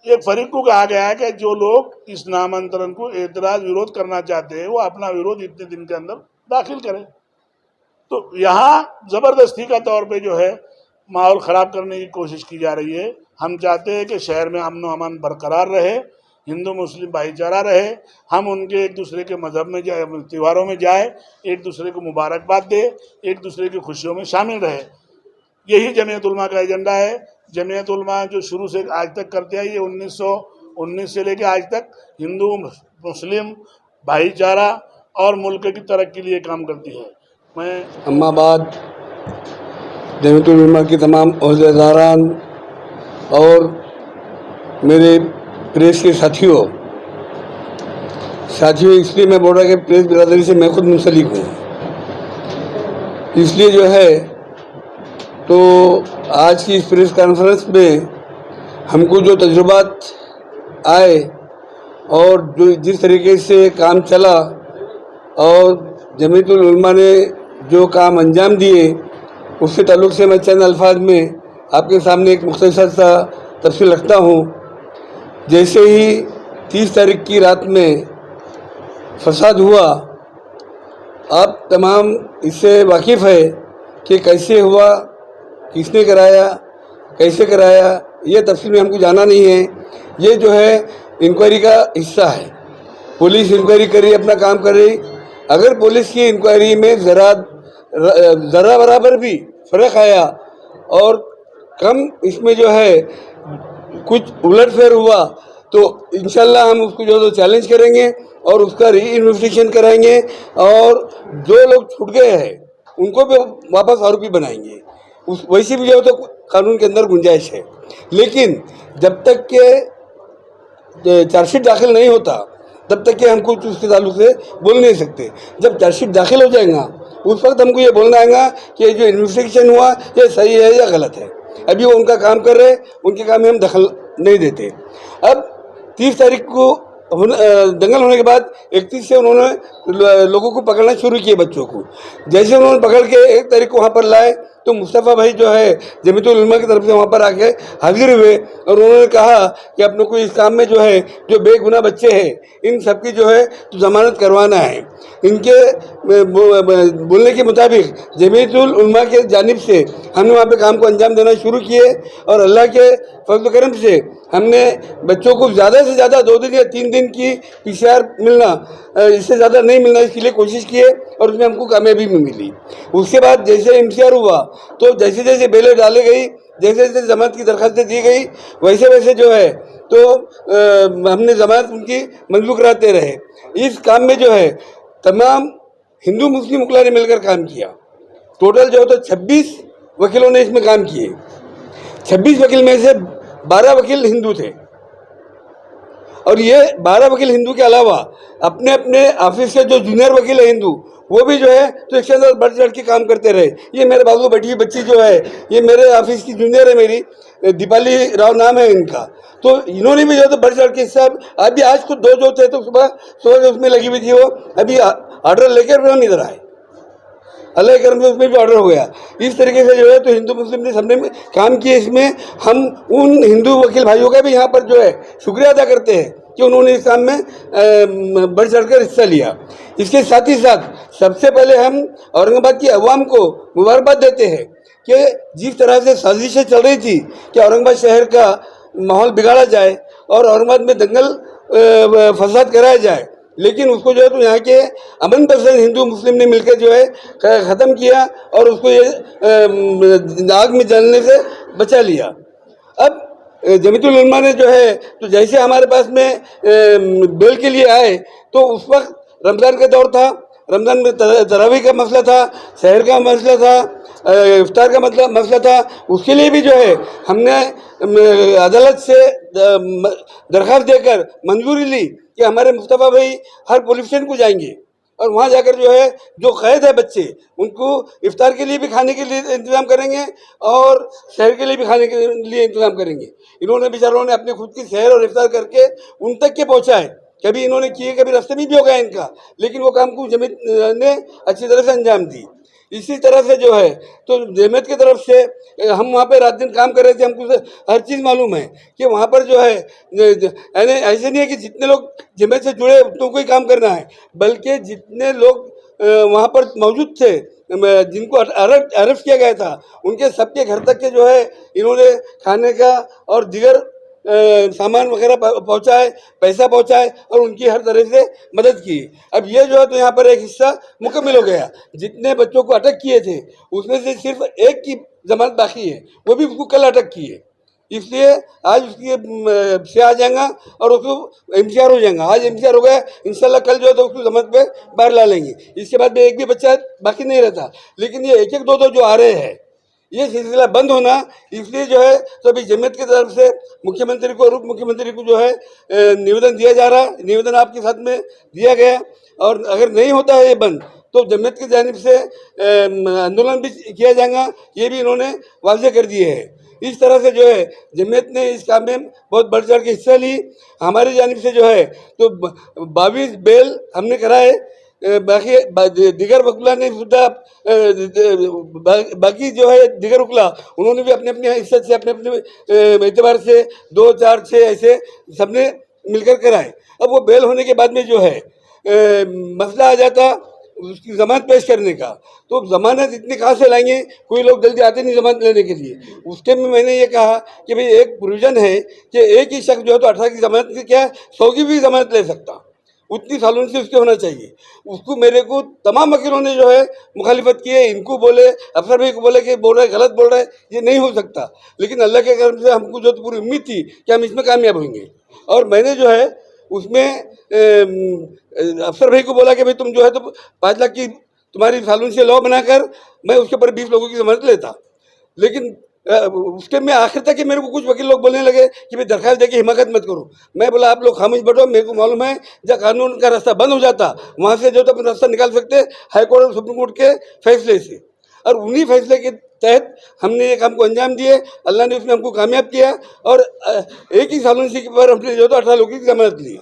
एक फरीक को कहा गया है कि जो लोग इस नामांतरण को एतराज विरोध करना चाहते हैं वो अपना विरोध इतने दिन के अंदर दाखिल करें। तो यहाँ जबरदस्ती का तौर पे जो है माहौल ख़राब करने की कोशिश की जा रही है। हम चाहते हैं कि शहर में अमन व अमान बरकरार रहे, हिंदू मुस्लिम भाईचारा रहे, हम उनके एक दूसरे के मज़हब में जाए, त्योहारों में जाए, एक दूसरे को मुबारकबाद दे, एक दूसरे की खुशियों में शामिल रहे। यही जमीयत उलमा का एजेंडा है। जमीयत उलमा जो शुरू से आज तक करते आई है, 1919 से लेकर आज तक हिंदू मुस्लिम भाईचारा और मुल्क की तरक्की के लिए काम करती है। मैं
अम्माबाद जमीयत उलमा की तमाम ओहदेदारान और मेरे प्रेस के साथियों इसलिए मैं बोल रहा कि प्रेस बिरादरी से मैं खुद मुंसलिक हूँ, इसलिए जो है तो आज की इस प्रेस कॉन्फ्रेंस में हमको जो तजुर्बात आए और जो जिस तरीके से काम चला और जमीयतुल उलमा ने जो काम अंजाम दिए उसके ताल्लुक़ से मैं चंद अल्फाज में आपके सामने एक मुख्तसर सा तफसील रखता हूँ। जैसे ही 30 तारीख की रात में फसाद हुआ, आप तमाम इससे वाकिफ़ है कि कैसे हुआ, किसने कराया, कैसे कराया, ये तफसील में हमको जाना नहीं है। ये जो है इंक्वायरी का हिस्सा है। पुलिस इंक्वायरी कर रही, अपना काम कर रही। अगर पुलिस की इंक्वायरी में ज़रा बराबर भी फ़र्क आया और कम इसमें जो है कुछ उलटफेर हुआ तो इंशाल्लाह हम उसको जो चैलेंज करेंगे और उसका री इन्वेस्टिगेशन कराएंगे और जो लोग छूट गए हैं उनको भी वापस आरोपी बनाएंगे। उस वैसे भी जो तो कानून के अंदर गुंजाइश है, लेकिन जब तक के चार्जशीट दाखिल नहीं होता तब तक के हम कुछ उसके ताल्लुक से बोल नहीं सकते। जब चार्जशीट दाखिल हो जाएगा उस वक्त हमको ये बोलना आएगा कि जो इन्वेस्टिगेशन हुआ ये सही है या गलत है। अभी वो उनका काम कर रहे, उनके काम में हम दखल नहीं देते। अब 30 तारीख को दंगल होने के बाद 31 से उन्होंने लोगों को पकड़ना शुरू किए, बच्चों को। जैसे उन्होंने पकड़ के 1 तारीख को वहाँ पर लाए तो मुस्तफ़ा भाई जो है जमीयतुल उलमा की तरफ से वहाँ पर आके हाजिर हुए और उन्होंने कहा कि अपने को इस काम में जो है जो बेगुनाह बच्चे हैं इन सबकी जो है तो ज़मानत करवाना है। इनके बोलने के मुताबिक जमीयतुल उलमा के जानिब से हमने वहाँ पे काम को अंजाम देना शुरू किए और अल्लाह के फज़ल करम से हमने बच्चों को ज़्यादा से ज़्यादा 2 दिन या 3 दिन की PCR मिलना, इससे ज़्यादा नहीं मिलना, इसके लिए कोशिश किए और उसमें हमको कामयाबी भी मिली। उसके बाद जैसे MCR हुआ तो जैसे जैसे बेलें डाली गई, जैसे जैसे जमानत की दरख्वास्तें दी गई, वैसे वैसे जो है तो हमने जमानत उनकी मंजूर कराते रहे। इस काम में जो है तमाम हिंदू मुस्लिम वकीलों ने मिलकर काम किया। टोटल जो है तो 26 वकीलों ने इसमें काम किए। 26 वकील में से 12 वकील हिंदू थे और ये 12 वकील हिंदू के अलावा अपने अपने ऑफिस के जो जूनियर वकील है हिंदू वो भी जो है तो इसके अंदर बढ़ चढ़ के काम करते रहे। ये मेरे बाजू बैठी हुई बच्ची जो है ये मेरे ऑफिस की जूनियर है, मेरी दीपाली राव नाम है इनका, तो इन्होंने भी जो है तो बढ़ चढ़ के सब अभी आज खुद 2 जो थे तो सुबह उसमें लगी हुई थी, वो अभी ऑर्डर लेकर भी हम इधर आए, अल्लाह के करम से उसमें भी ऑर्डर हो गया। इस तरीके से जो है तो हिंदू मुस्लिम ने सबने काम किए। इसमें हम उन हिंदू वकील भाइयों का भी यहाँ पर जो है शुक्रिया अदा करते हैं कि उन्होंने इस काम में बढ़ चढ़ कर हिस्सा लिया। इसके साथ ही साथ सबसे पहले हम औरंगाबाद की अवाम को मुबारकबाद देते हैं कि जिस तरह से साजिशें चल रही थी कि औरंगाबाद शहर का माहौल बिगाड़ा जाए और औरंगाबाद में दंगल फसाद कराया जाए, लेकिन उसको जो है तो यहाँ के अमन पसंद हिंदू मुस्लिम ने मिलकर जो है ख़त्म किया और उसको ये आग में जलने से बचा लिया। अब जमीयतुल उलमा ने जो है तो जैसे हमारे पास में बेल के लिए आए तो उस वक्त रमज़ान का दौर था, रमज़ान में तरावी का मसला था, सहर का मसला था, इफ्तार का मसला था। उसके लिए भी जो है हमने अदालत से दरख्वास्त देकर मंजूरी ली कि हमारे मुस्तफ़ा भाई हर पुलिस स्टेशन को जाएंगे और वहाँ जाकर जो है जो कैद है बच्चे उनको इफ्तार के लिए भी खाने के लिए इंतज़ाम करेंगे और शहर के लिए भी खाने के लिए इंतज़ाम करेंगे। इन्होंने बेचारों ने अपने खुद की शहर और इफ्तार करके उन तक के पहुँचाए। कभी इन्होंने किए, कभी रास्ते में भी हो गया इनका, लेकिन वो काम को जमीयत ने अच्छी तरह से अंजाम दी। इसी तरह से जो है तो जमीयत की तरफ से हम वहाँ पे रात दिन काम कर रहे थे, हमको हर चीज़ मालूम है कि वहाँ पर जो है यानी ऐसे नहीं है कि जितने लोग जमीयत से जुड़े उनको कोई काम करना है, बल्कि जितने लोग वहाँ पर मौजूद थे जिनको अरेस्ट किया गया था उनके सबके घर तक के जो है इन्होंने खाने का और दीगर सामान वगैरह पहुंचाए, पैसा पहुंचाए और उनकी हर तरह से मदद की। अब ये जो है तो यहाँ पर एक हिस्सा मुकम्मल हो गया। जितने बच्चों को अटक किए थे उसमें से सिर्फ एक की जमानत बाकी है, वो भी उसको कल अटक की है, इसलिए आज उसकी से आ जाएगा और उसको MCR हो जाएगा। आज MCR हो गया, इंशाल्लाह कल जो है तो उसको जमानत पे बाहर ला लेंगे। इसके बाद में एक भी बच्चा बाकी नहीं रहता, लेकिन ये एक एक दो जो आ रहे हैं ये सिलसिला बंद होना, इसलिए जो है तो अभी जमीयत की तरफ से मुख्यमंत्री को और उप मुख्यमंत्री को जो है निवेदन दिया जा रहा है। निवेदन आपके साथ में दिया गया और अगर नहीं होता है ये बंद तो जमीयत की जानिब से आंदोलन भी किया जाएगा, ये भी इन्होंने वाज़ेह कर दिए है। इस तरह से जो है जमीयत ने इस काम में बहुत बढ़ चढ़ के हिस्सा ली। हमारी जानिब से जो है तो 22 बेल हमने कराए, बाकी दिगर वकला ने बाकी जो है दिगर वकला उन्होंने भी अपने अपने हिस्से से अपने अपने एतबार से 2, 4, 6 ऐसे सबने मिलकर कराए। अब वो बेल होने के बाद में जो है मसला आ जाता उसकी जमानत पेश करने का, तो जमानत इतनी कहाँ से लाएंगे, कोई लोग जल्दी आते नहीं जमानत लेने के लिए। उसके में मैंने ये कहा कि भाई एक प्रोविजन है कि एक ही शख्स जो है तो 18 की जमानत की क्या 100 की भी जमानत ले सकता, उतनी सालों से उसके होना चाहिए। उसको मेरे को तमाम वकीलों ने जो है मुखालिफत की है, इनको बोले अफसर भाई को बोले कि बोल रहे गलत बोल रहे, ये नहीं हो सकता। लेकिन अल्लाह के करम से हमको जो पूरी उम्मीद थी कि हम इसमें कामयाब होंगे और मैंने जो है उसमें अफसर भाई को बोला कि भाई तुम जो है तो 5 लाख की तुम्हारी सालों से लॉ बनाकर मैं उसके ऊपर 20 लोगों की जमानत लेता। लेकिन उसके में आखिर तक कि मेरे को कुछ वकील लोग बोलने लगे कि भाई दरख्वास्त दे के हिमाकत मत करो। मैं बोला आप लोग खामोश बैठो, मेरे को मालूम है जब कानून का रास्ता बंद हो जाता वहाँ से जो तो अपना रास्ता निकाल सकते हाई कोर्ट और सुप्रीम कोर्ट के फैसले से, और उन्हीं फैसले के तहत हमने ये काम को अंजाम दिए। अल्लाह ने उसमें हमको कामयाब किया और एक ही सालों से पर हमने जो तो 18 लोगों की जमानत ली।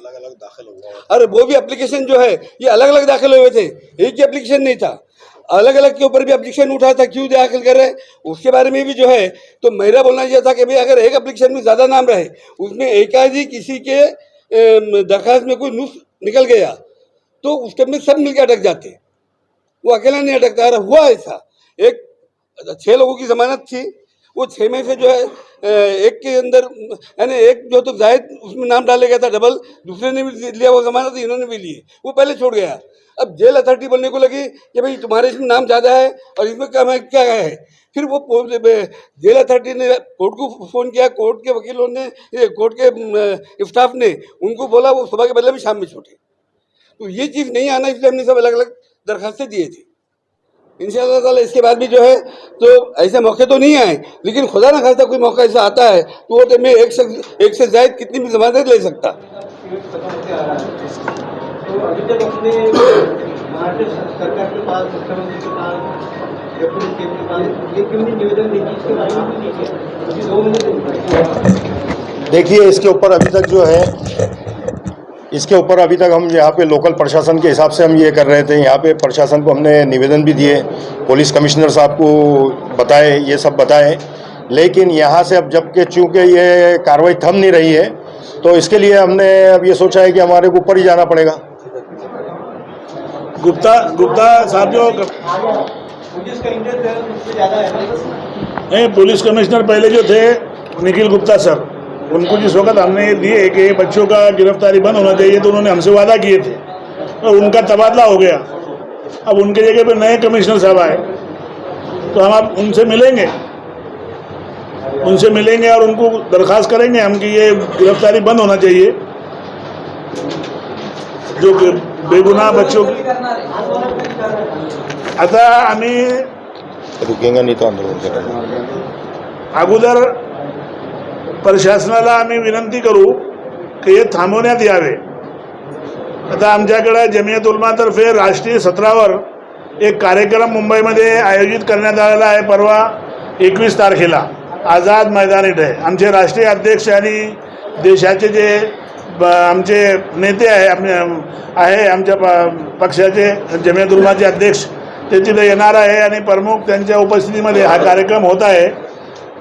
और वो भी एप्लीकेशन जो है ये अलग अलग दाखिल हुए थे, एक ही एप्लीकेशन नहीं था, अलग अलग के ऊपर भी एप्लीकेशन उठा था, क्यों दाखिल कर रहे उसके बारे में भी जो है तो मेरा बोलना यह था कि भाई अगर एक एप्लीकेशन में ज़्यादा नाम रहे, उसमें एकाएक किसी के दरख्वास्त में कोई नुस्ख निकल गया तो उसके में सब मिलकर अटक जाते, वो अकेला नहीं अटकता। रहा हुआ ऐसा, एक 6 लोगों की जमानत थी, वो 6 में से जो है एक के अंदर यानी एक जो तो जायद उसमें नाम डाले गया था डबल, दूसरे ने भी लिया वो जमानत, इन्होंने भी ली, वो पहले छोड़ गया। अब जेल अथॉरिटी बोलने को लगी कि भाई तुम्हारे इसमें नाम ज़्यादा है और इसमें क्या है। फिर वो जेल अथॉरिटी ने कोर्ट को फ़ोन किया, कोर्ट के वकीलों ने कोर्ट के स्टाफ ने उनको बोला, वो सुबह के बदले में शाम में छोटे। तो ये चीज़ नहीं आना, इसलिए हमने सब अलग अलग दरखास्तें दिए थे। इंशाअल्लाह ताला इसके बाद भी जो है तो ऐसे मौके तो नहीं आए, लेकिन खुदा ना खास्ता कोई मौका ऐसा आता है तो वो टाइम में एक से ज़ायद कितनी भी जमानत ले सकता।
तो अभी तक अपने महाराष्ट्र सरकार के पास, मुख्यमंत्री के पास या पुलिस के पास ये क्यों नहीं निवेदन देखिए, इसके बारे में नहीं है अभी 2 महीने।
देखिए इसके ऊपर अभी तक जो है इसके ऊपर अभी तक हम यहाँ पे लोकल प्रशासन के हिसाब से हम ये कर रहे थे। यहाँ पे प्रशासन को हमने निवेदन भी दिए, पुलिस कमिश्नर साहब को बताए, ये सब बताए, लेकिन यहाँ से अब जबकि चूँकि ये कार्रवाई थम नहीं रही है तो इसके लिए हमने अब ये सोचा है कि हमारे को ऊपर ही जाना पड़ेगा।
गुप्ता साहब जो नहीं, पुलिस कमिश्नर पहले जो थे निखिल गुप्ता सर, उनको जिस वक्त हमने ये दिए कि बच्चों का गिरफ्तारी बंद होना चाहिए तो उन्होंने हमसे वादा किए थे और उनका तबादला हो गया। अब उनके जगह पे नए कमिश्नर साहब आए तो हम अब उनसे मिलेंगे उनसे मिलेंगे और उनको दरख्वास्त करेंगे हम कि ये गिरफ्तारी बंद होना चाहिए जो बेगुनाह बच्चों की। आता आम्ही
रुकेंगे नहीं तो आंदोलन करेंगे.
अगोदर प्रशासनाला आम्ही विनंती करू की हे थांबवण्यात यावे. आता आमच्याकडे जमियत उलमातर्फे राष्ट्रीय स्तरावर एक कार्यक्रम मुंबईमध्ये आयोजित करण्यात आलेला आहे. परवा 21 तारखेला आझाद मैदान इथे आमचे राष्ट्रीय अध्यक्ष आणि देशाचे जे आमचे नेते आहे आमच्या पक्षाचे जमियत उलमाचे अध्यक्ष ते तिथे येणार आहे आणि प्रमुख त्यांच्या उपस्थितीमध्ये हा कार्यक्रम होत आहे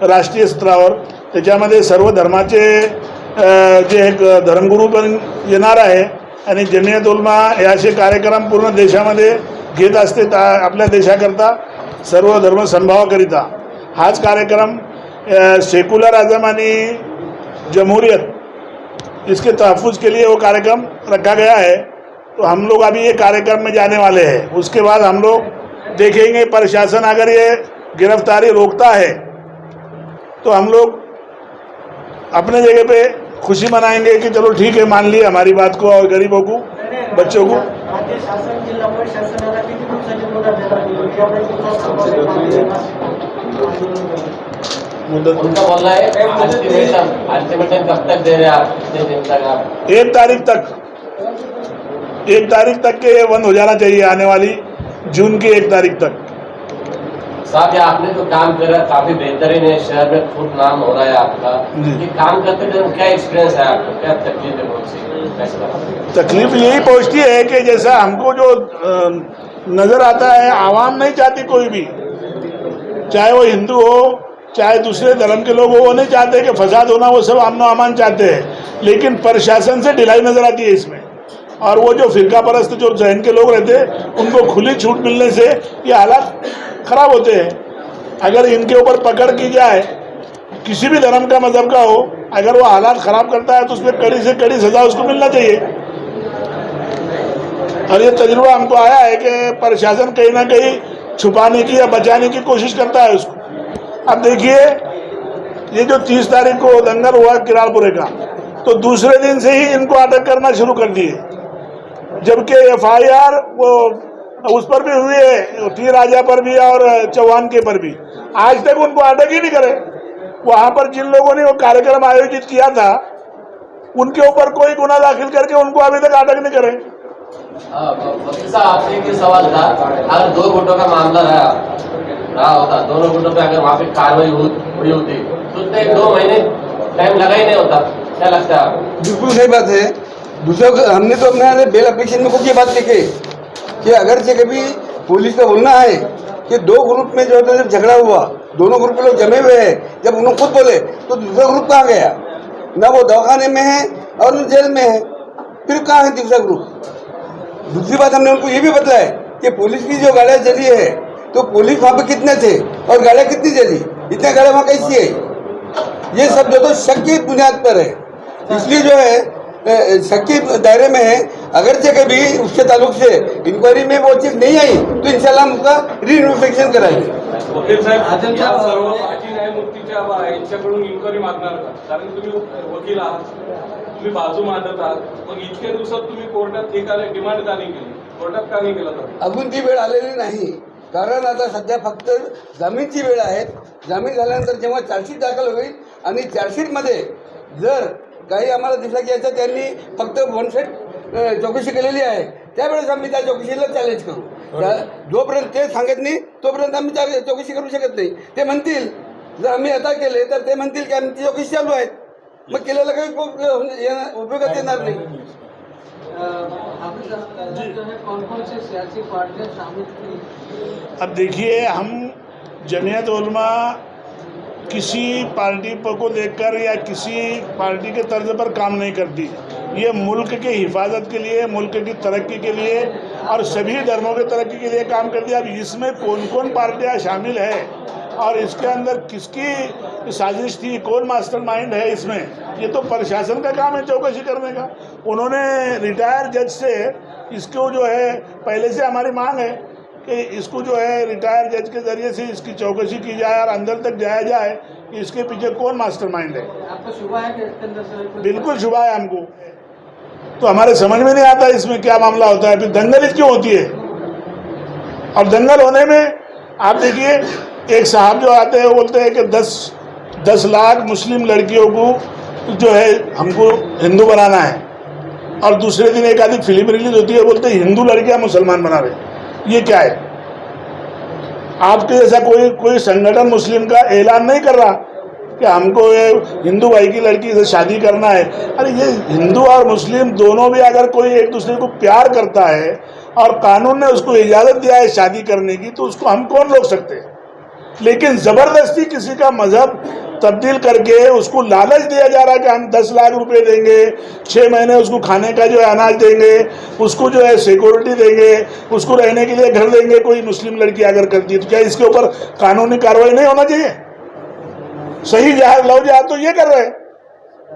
राष्ट्रीय स्तरावर. त्याच्यामध्ये सर्व धर्माचे जे एक धर्मगुरू पण येणार आहे आणि जमियत उलमा हे असे कार्यक्रम पूर्ण देशामध्ये घेत असते आपल्या देशाकरता सर्व धर्म समभावाकरिता. हाच कार्यक्रम सेकुलर आज़म आणि जमहूरियत इसके तहफ़्फ़ुज़ के लिए वो कार्यक्रम रखा गया है. तो हम लोग अभी ये कार्यक्रम में जाने वाले हैं. उसके बाद हम लोग देखेंगे प्रशासन अगर ये गिरफ्तारी रोकता है तो हम लोग अपने जगह पे खुशी मनाएंगे कि चलो ठीक है मान ली हमारी बात को और गरीबों को बच्चों को.
राज्य शासन जिल्हा प्रशासनाला किती दिवसाची मुदत देणार?
उनका बोलना है अल्टीमेटम कब तक दे रहे हैं आप? कितने दिन तक आप?
1 तारीख तक के ये बंद हो जाना चाहिए. आने वाली जून की 1 तारीख तक.
साहब ये आपने जो काम करा काफी बेहतरीन है. शहर में खूब नाम हो रहा है आपका. ये काम करते टाइम क्या एक्सपीरियंस है आपको? क्या तकलीफ है बहुत सी?
तकलीफ यही पहुंचती है कि जैसा हमको जो नज़र आता है आवाम नहीं चाहती कोई भी, चाहे वो हिंदू हो चाहे दूसरे धर्म के लोग हो, वो नहीं चाहते कि फसाद होना. वो सब अमन अमान चाहते हैं. लेकिन प्रशासन से ढिलाई नज़र आती है इसमें. और वो जो फिरका परस्त जो जहन के लोग रहते हैं उनको खुली छूट मिलने से ये हालात खराब होते हैं. अगर इनके ऊपर पकड़ की जाए किसी भी धर्म का मजहब का हो, अगर वो हालात खराब करता है तो उसमें कड़ी से कड़ी सजा उसको मिलना चाहिए. और ये तजुर्बा हमको आया है कि प्रशासन कहीं ना कहीं छुपाने की या बचाने की कोशिश करता है उसको. अब देखिए ये जो 30 तारीख को दंगल हुआ किराड़पुरे का, तो दूसरे दिन से ही इनको अटक करना शुरू कर दिए, जबकि FIR वो उस पर भी हुई है, टी राजा पर भी और चौहान के पर भी. आज तक उनको अटक ही नहीं करे. वहां पर जिन लोगों ने वो कार्यक्रम आयोजित किया था उनके ऊपर कोई गुना दाखिल करके उनको अभी तक अटक नहीं करे.
वकील साहब आपसे एक सवाल था, अगर 2 गुटों का मामला रहा होता, दोनों गुटों पे अगर वहाँ पे कार्रवाई हुई होती तो उसमें 2 महीने टाइम लगा ही नहीं होता. क्या लगता है आपको?
बिल्कुल सही बात है. दूसरा हमने तो अपने बेल एप्लीकेशन में खुद ये बात लिखी कि अगर से कभी पुलिस का बोलना है कि 2 ग्रुप में जो है जब झगड़ा हुआ, दोनों ग्रुप के लोग जमे हुए हैं, जब उन्होंने खुद बोले तो दूसरा ग्रुप कहाँ गया? ना वो दवाखाने में है और न जेल में है, फिर कहाँ है दूसरा ग्रुप? दूसरी बात हमने उनको ये भी बताया कि पुलिस की जो गाड़ियाँ चली है तो पुलिस वहाँ पे कितने थे और गाड़ियाँ कितनी चली, इतने गाड़ियाँ वहाँ कैसी है? ये सब जो तो शक की बुनियाद पर है. इसलिए जो है शक के दायरे में है. अगर से कभी उसके ताल्लुक से इंक्वायरी में वो चीज नहीं आई तो इंशाल्लाह हम उसका री-इन्व्हेस्टिगेशन कराएंगे.
वकील साहेब या सर्व माजी न्यायमूर्तीच्या यांच्याकडून इन्क्वायरी मागणार का? कारण तुम्ही वकील आहात, तुम्ही बाजू मांडत आहात, मग इतक्या दिवसात तुम्ही कोर्टात हे काय डिमांड का नाही केली? कोर्टात का नाही केलं?
अजून ती वेळ आलेली नाही, कारण आता सध्या फक्त जामीनची वेळ आहे. जामीन झाल्यानंतर जेव्हा चार्जशीट दाखल होईल आणि चार्जशीटमध्ये जर काही आम्हाला दिसलं की याचं त्यांनी फक्त वन साइड चौकशी केलेली आहे, त्यावेळेस आम्ही त्या चौकशीला चॅलेंज करू. जोपर्यंत ते सांगत नाही तोपर्यंत आम्ही त्या चौकशी करू शकत नाही. ते म्हणतील, जर आम्ही आता केले तर ते म्हणतील की आमची चौकशी चालू आहे, मग केलेला काही उपयोगात येणार नाही.
कौन कौन से सियासी पार्टियां शामिल थी?
अब देखिए हम जमियत उलमा किसी पार्टी को देखकर या किसी पार्टी के तर्ज पर काम नहीं करती. ये मुल्क के हिफाजत के लिए, मुल्क की तरक्की के लिए और सभी धर्मों की तरक्की के लिए काम करती है. अब इसमें कौन कौन पार्टियां शामिल है और इसके अंदर किसकी साजिश थी, कौन मास्टरमाइंड है इसमें, ये तो प्रशासन का काम है चौकसी करने का. उन्होंने रिटायर जज से इसको जो है पहले से हमारी मांग है कि इसको जो है रिटायर्ड जज के ज़रिए से इसकी चौकसी की जाए और अंदर तक जाया जाए कि इसके पीछे कौन मास्टरमाइंड है।
आपको शुबा है कि इसके अंदर से
बिल्कुल शुबा है हमको, तो हमारे समझ में नहीं आता इसमें क्या मामला होता है, फिर दंगल क्यों होती है। और दंगल होने में आप देखिए, एक साहब जो आते हैं वो बोलते हैं कि 10 लाख मुस्लिम लड़कियों को जो है हमको हिंदू बनाना है, और दूसरे दिन एक आधी फिल्म रिलीज होती है बोलते हैं हिंदू लड़कियां मुसलमान बना रहे। ये क्या है? आपके जैसा कोई संगठन मुस्लिम का ऐलान नहीं कर रहा कि हमको ये हिंदू भाई की लड़की से शादी करना है। अरे ये हिंदू और मुस्लिम दोनों भी अगर कोई एक दूसरे को प्यार करता है और कानून ने उसको इजाज़त दिया है शादी करने की, तो उसको हम कौन रोक सकते हैं। लेकिन ज़बरदस्ती किसी का मजहब तब्दील करके उसको लालच दिया जा रहा है कि हम 10 लाख रुपए देंगे, 6 महीने उसको खाने का जो है अनाज देंगे, उसको जो है सिक्योरिटी देंगे, उसको रहने के लिए घर देंगे। कोई मुस्लिम लड़की अगर करती है तो क्या इसके ऊपर कानूनी कार्रवाई नहीं होना चाहिए? सही जहाज लव जहाज तो ये कर रहे हैं।